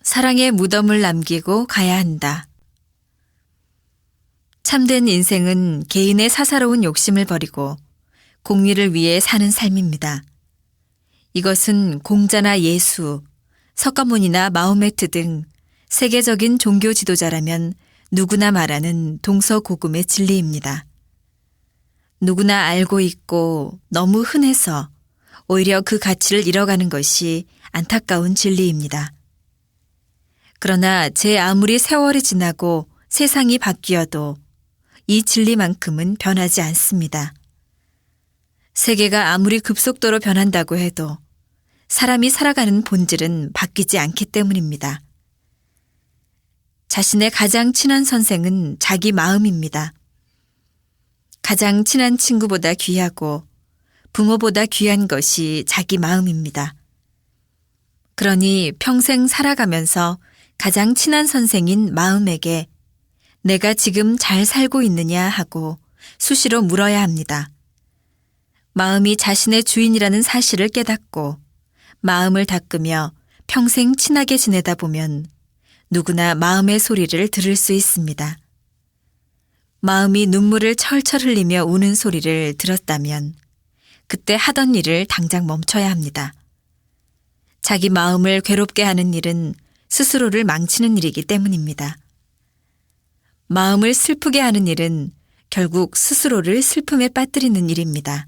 사랑의 무덤을 남기고 가야 한다. 참된 인생은 개인의 사사로운 욕심을 버리고 공리를 위해 사는 삶입니다. 이것은 공자나 예수, 석가모니나 마호메트 등 세계적인 종교 지도자라면 누구나 말하는 동서고금의 진리입니다. 누구나 알고 있고 너무 흔해서 오히려 그 가치를 잃어가는 것이 안타까운 진리입니다. 그러나 제 아무리 세월이 지나고 세상이 바뀌어도 이 진리만큼은 변하지 않습니다. 세계가 아무리 급속도로 변한다고 해도 사람이 살아가는 본질은 바뀌지 않기 때문입니다. 자신의 가장 친한 선생은 자기 마음입니다. 가장 친한 친구보다 귀하고 부모보다 귀한 것이 자기 마음입니다. 그러니 평생 살아가면서 가장 친한 선생인 마음에게 내가 지금 잘 살고 있느냐 하고 수시로 물어야 합니다. 마음이 자신의 주인이라는 사실을 깨닫고 마음을 닦으며 평생 친하게 지내다 보면 누구나 마음의 소리를 들을 수 있습니다. 마음이 눈물을 철철 흘리며 우는 소리를 들었다면 그때 하던 일을 당장 멈춰야 합니다. 자기 마음을 괴롭게 하는 일은 스스로를 망치는 일이기 때문입니다. 마음을 슬프게 하는 일은 결국 스스로를 슬픔에 빠뜨리는 일입니다.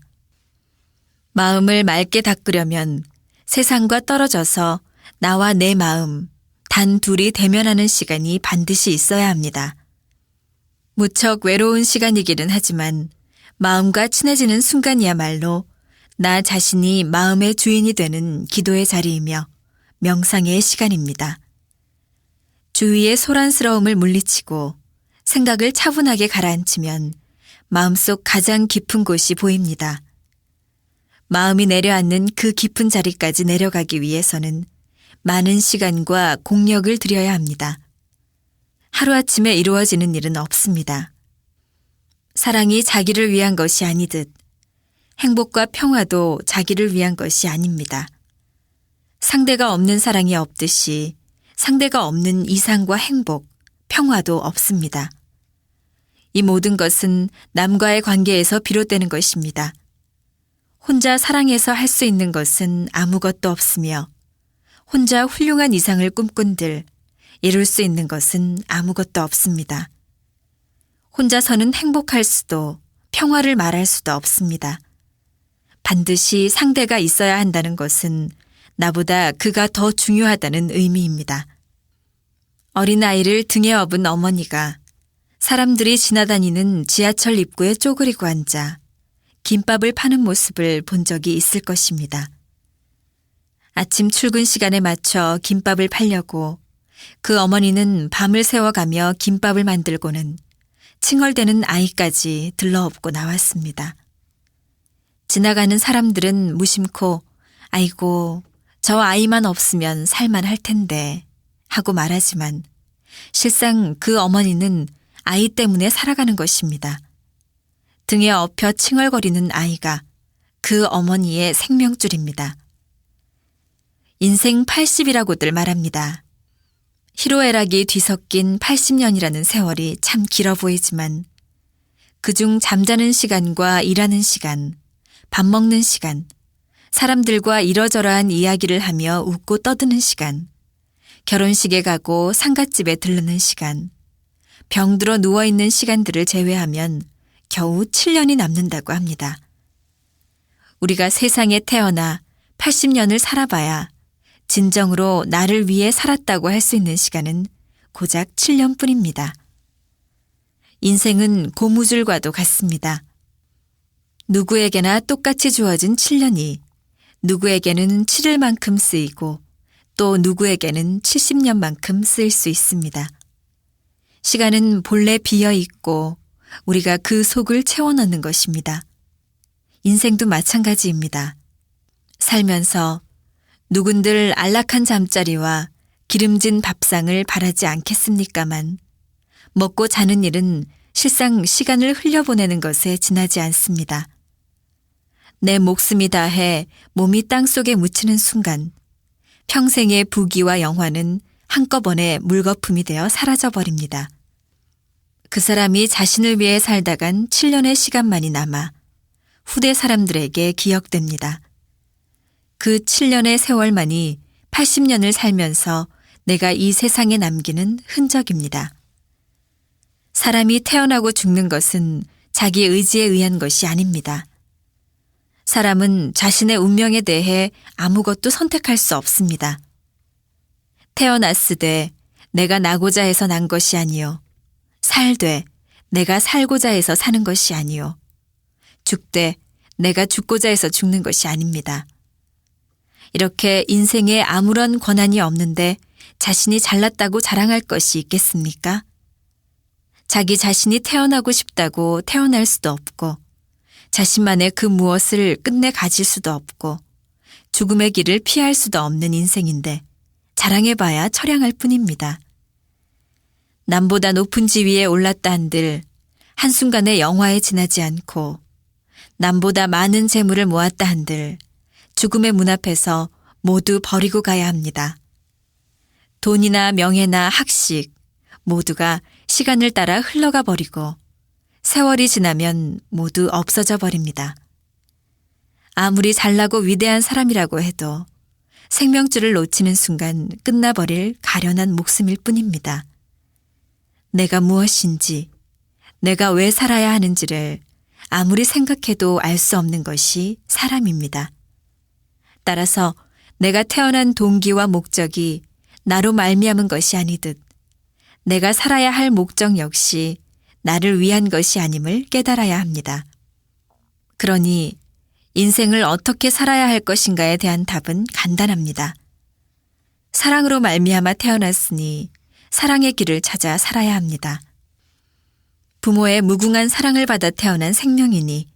마음을 맑게 닦으려면 세상과 떨어져서 나와 내 마음, 단 둘이 대면하는 시간이 반드시 있어야 합니다. 무척 외로운 시간이기는 하지만 마음과 친해지는 순간이야말로 나 자신이 마음의 주인이 되는 기도의 자리이며 명상의 시간입니다. 주위의 소란스러움을 물리치고 생각을 차분하게 가라앉히면 마음속 가장 깊은 곳이 보입니다. 마음이 내려앉는 그 깊은 자리까지 내려가기 위해서는 많은 시간과 공력을 들여야 합니다. 하루아침에 이루어지는 일은 없습니다. 사랑이 자기를 위한 것이 아니듯 행복과 평화도 자기를 위한 것이 아닙니다. 상대가 없는 사랑이 없듯이 상대가 없는 이상과 행복, 평화도 없습니다. 이 모든 것은 남과의 관계에서 비롯되는 것입니다. 혼자 사랑해서 할 수 있는 것은 아무것도 없으며 혼자 훌륭한 이상을 꿈꾼들 이룰 수 있는 것은 아무것도 없습니다. 혼자서는 행복할 수도 평화를 말할 수도 없습니다. 반드시 상대가 있어야 한다는 것은 나보다 그가 더 중요하다는 의미입니다. 어린아이를 등에 업은 어머니가 사람들이 지나다니는 지하철 입구에 쪼그리고 앉아 김밥을 파는 모습을 본 적이 있을 것입니다. 아침 출근 시간에 맞춰 김밥을 팔려고 그 어머니는 밤을 새워가며 김밥을 만들고는 칭얼대는 아이까지 들러업고 나왔습니다. 지나가는 사람들은 무심코 아이고 저 아이만 없으면 살만할 텐데 하고 말하지만 실상 그 어머니는 아이 때문에 살아가는 것입니다. 등에 업혀 칭얼거리는 아이가 그 어머니의 생명줄입니다. 인생 80이라고들 말합니다. 희로애락이 뒤섞인 80년이라는 세월이 참 길어 보이지만 그중 잠자는 시간과 일하는 시간, 밥 먹는 시간, 사람들과 이러저러한 이야기를 하며 웃고 떠드는 시간, 결혼식에 가고 상갓집에 들르는 시간, 병들어 누워있는 시간들을 제외하면 겨우 7년이 남는다고 합니다. 우리가 세상에 태어나 80년을 살아봐야 진정으로 나를 위해 살았다고 할 수 있는 시간은 고작 7년뿐입니다. 인생은 고무줄과도 같습니다. 누구에게나 똑같이 주어진 7년이 누구에게는 7일만큼 쓰이고 또 누구에게는 70년만큼 쓰일 수 있습니다. 시간은 본래 비어 있고 우리가 그 속을 채워 넣는 것입니다. 인생도 마찬가지입니다. 살면서 누군들 안락한 잠자리와 기름진 밥상을 바라지 않겠습니까만 먹고 자는 일은 실상 시간을 흘려보내는 것에 지나지 않습니다. 내 목숨이 다해 몸이 땅속에 묻히는 순간 평생의 부귀와 영화는 한꺼번에 물거품이 되어 사라져버립니다. 그 사람이 자신을 위해 살다간 7년의 시간만이 남아 후대 사람들에게 기억됩니다. 그 7년의 세월만이 80년을 살면서 내가 이 세상에 남기는 흔적입니다. 사람이 태어나고 죽는 것은 자기 의지에 의한 것이 아닙니다. 사람은 자신의 운명에 대해 아무것도 선택할 수 없습니다. 태어났으되 내가 나고자 해서 난 것이 아니요 살되 내가 살고자 해서 사는 것이 아니요 죽되 내가 죽고자 해서 죽는 것이 아닙니다. 이렇게 인생에 아무런 권한이 없는데 자신이 잘났다고 자랑할 것이 있겠습니까? 자기 자신이 태어나고 싶다고 태어날 수도 없고 자신만의 그 무엇을 끝내 가질 수도 없고 죽음의 길을 피할 수도 없는 인생인데 자랑해봐야 처량할 뿐입니다. 남보다 높은 지위에 올랐다 한들 한순간에 영화에 지나지 않고 남보다 많은 재물을 모았다 한들 죽음의 문 앞에서 모두 버리고 가야 합니다. 돈이나 명예나 학식 모두가 시간을 따라 흘러가 버리고 세월이 지나면 모두 없어져 버립니다. 아무리 잘나고 위대한 사람이라고 해도 생명줄을 놓치는 순간 끝나버릴 가련한 목숨일 뿐입니다. 내가 무엇인지, 내가 왜 살아야 하는지를 아무리 생각해도 알 수 없는 것이 사람입니다. 따라서 내가 태어난 동기와 목적이 나로 말미암은 것이 아니듯 내가 살아야 할 목적 역시 나를 위한 것이 아님을 깨달아야 합니다. 그러니 인생을 어떻게 살아야 할 것인가에 대한 답은 간단합니다. 사랑으로 말미암아 태어났으니 사랑의 길을 찾아 살아야 합니다. 부모의 무궁한 사랑을 받아 태어난 생명이니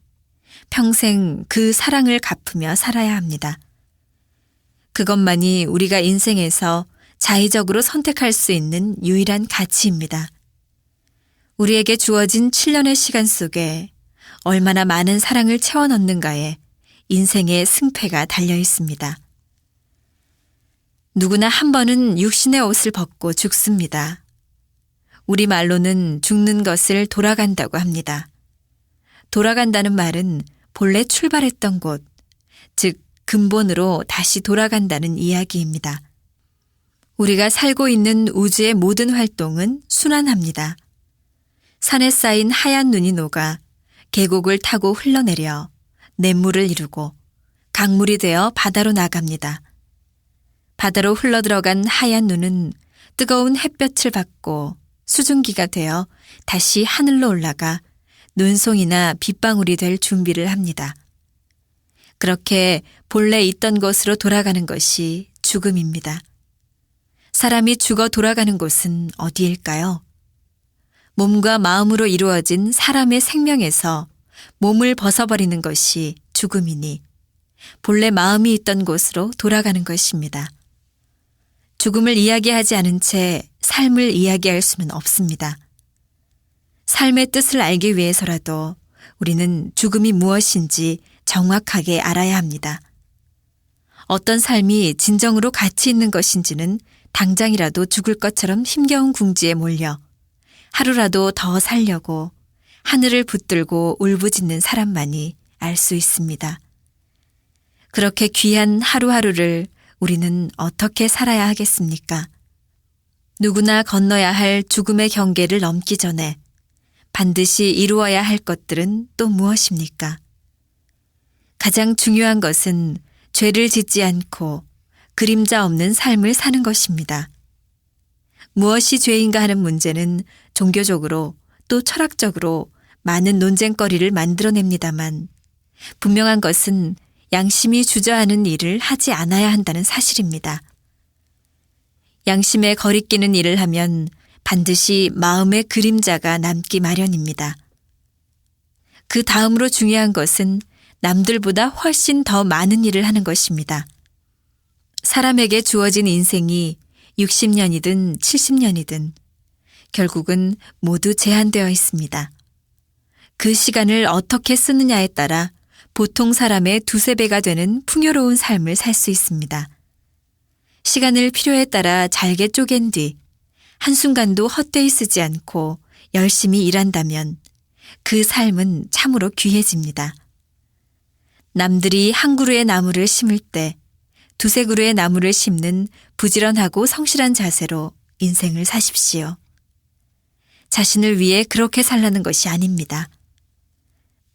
평생 그 사랑을 갚으며 살아야 합니다. 그것만이 우리가 인생에서 자의적으로 선택할 수 있는 유일한 가치입니다. 우리에게 주어진 7년의 시간 속에 얼마나 많은 사랑을 채워 넣는가에 인생의 승패가 달려 있습니다. 누구나 한 번은 육신의 옷을 벗고 죽습니다. 우리말로는 죽는 것을 돌아간다고 합니다. 돌아간다는 말은 본래 출발했던 곳, 즉 근본으로 다시 돌아간다는 이야기입니다. 우리가 살고 있는 우주의 모든 활동은 순환합니다. 산에 쌓인 하얀 눈이 녹아 계곡을 타고 흘러내려 냇물을 이루고 강물이 되어 바다로 나갑니다. 바다로 흘러들어간 하얀 눈은 뜨거운 햇볕을 받고 수증기가 되어 다시 하늘로 올라가 눈송이나 빗방울이 될 준비를 합니다. 그렇게 본래 있던 곳으로 돌아가는 것이 죽음입니다. 사람이 죽어 돌아가는 곳은 어디일까요? 몸과 마음으로 이루어진 사람의 생명에서 몸을 벗어버리는 것이 죽음이니 본래 마음이 있던 곳으로 돌아가는 것입니다. 죽음을 이야기하지 않은 채 삶을 이야기할 수는 없습니다. 삶의 뜻을 알기 위해서라도 우리는 죽음이 무엇인지 정확하게 알아야 합니다. 어떤 삶이 진정으로 가치 있는 것인지는 당장이라도 죽을 것처럼 힘겨운 궁지에 몰려 하루라도 더 살려고 하늘을 붙들고 울부짖는 사람만이 알 수 있습니다. 그렇게 귀한 하루하루를 우리는 어떻게 살아야 하겠습니까? 누구나 건너야 할 죽음의 경계를 넘기 전에 반드시 이루어야 할 것들은 또 무엇입니까? 가장 중요한 것은 죄를 짓지 않고 그림자 없는 삶을 사는 것입니다. 무엇이 죄인가 하는 문제는 종교적으로 또 철학적으로 많은 논쟁거리를 만들어냅니다만 분명한 것은 양심이 주저하는 일을 하지 않아야 한다는 사실입니다. 양심에 거리끼는 일을 하면 반드시 마음의 그림자가 남기 마련입니다. 그 다음으로 중요한 것은 남들보다 훨씬 더 많은 일을 하는 것입니다. 사람에게 주어진 인생이 60년이든 70년이든 결국은 모두 제한되어 있습니다. 그 시간을 어떻게 쓰느냐에 따라 보통 사람의 두세 배가 되는 풍요로운 삶을 살 수 있습니다. 시간을 필요에 따라 잘게 쪼갠 뒤 한순간도 헛되이 쓰지 않고 열심히 일한다면 그 삶은 참으로 귀해집니다. 남들이 한 그루의 나무를 심을 때 두세 그루의 나무를 심는 부지런하고 성실한 자세로 인생을 사십시오. 자신을 위해 그렇게 살라는 것이 아닙니다.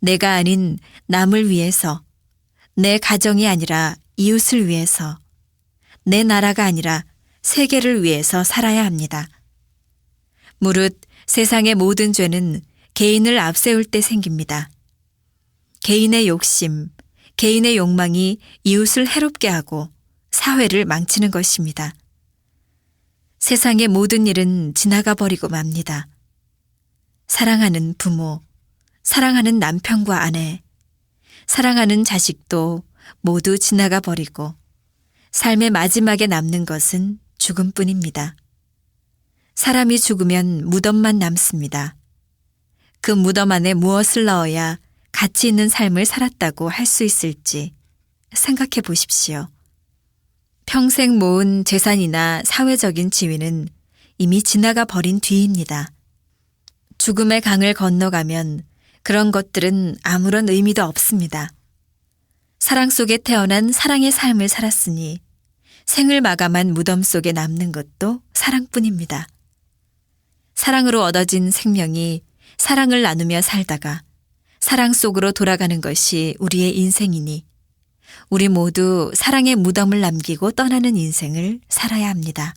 내가 아닌 남을 위해서, 내 가정이 아니라 이웃을 위해서, 내 나라가 아니라 세계를 위해서 살아야 합니다. 무릇 세상의 모든 죄는 개인을 앞세울 때 생깁니다. 개인의 욕심, 개인의 욕망이 이웃을 해롭게 하고 사회를 망치는 것입니다. 세상의 모든 일은 지나가 버리고 맙니다. 사랑하는 부모, 사랑하는 남편과 아내, 사랑하는 자식도 모두 지나가 버리고 삶의 마지막에 남는 것은 죽음뿐입니다. 사람이 죽으면 무덤만 남습니다. 그 무덤 안에 무엇을 넣어야 가치 있는 삶을 살았다고 할 수 있을지 생각해 보십시오. 평생 모은 재산이나 사회적인 지위는 이미 지나가 버린 뒤입니다. 죽음의 강을 건너가면 그런 것들은 아무런 의미도 없습니다. 사랑 속에 태어난 사랑의 삶을 살았으니 생을 마감한 무덤 속에 남는 것도 사랑뿐입니다. 사랑으로 얻어진 생명이 사랑을 나누며 살다가 사랑 속으로 돌아가는 것이 우리의 인생이니 우리 모두 사랑의 무덤을 남기고 떠나는 인생을 살아야 합니다.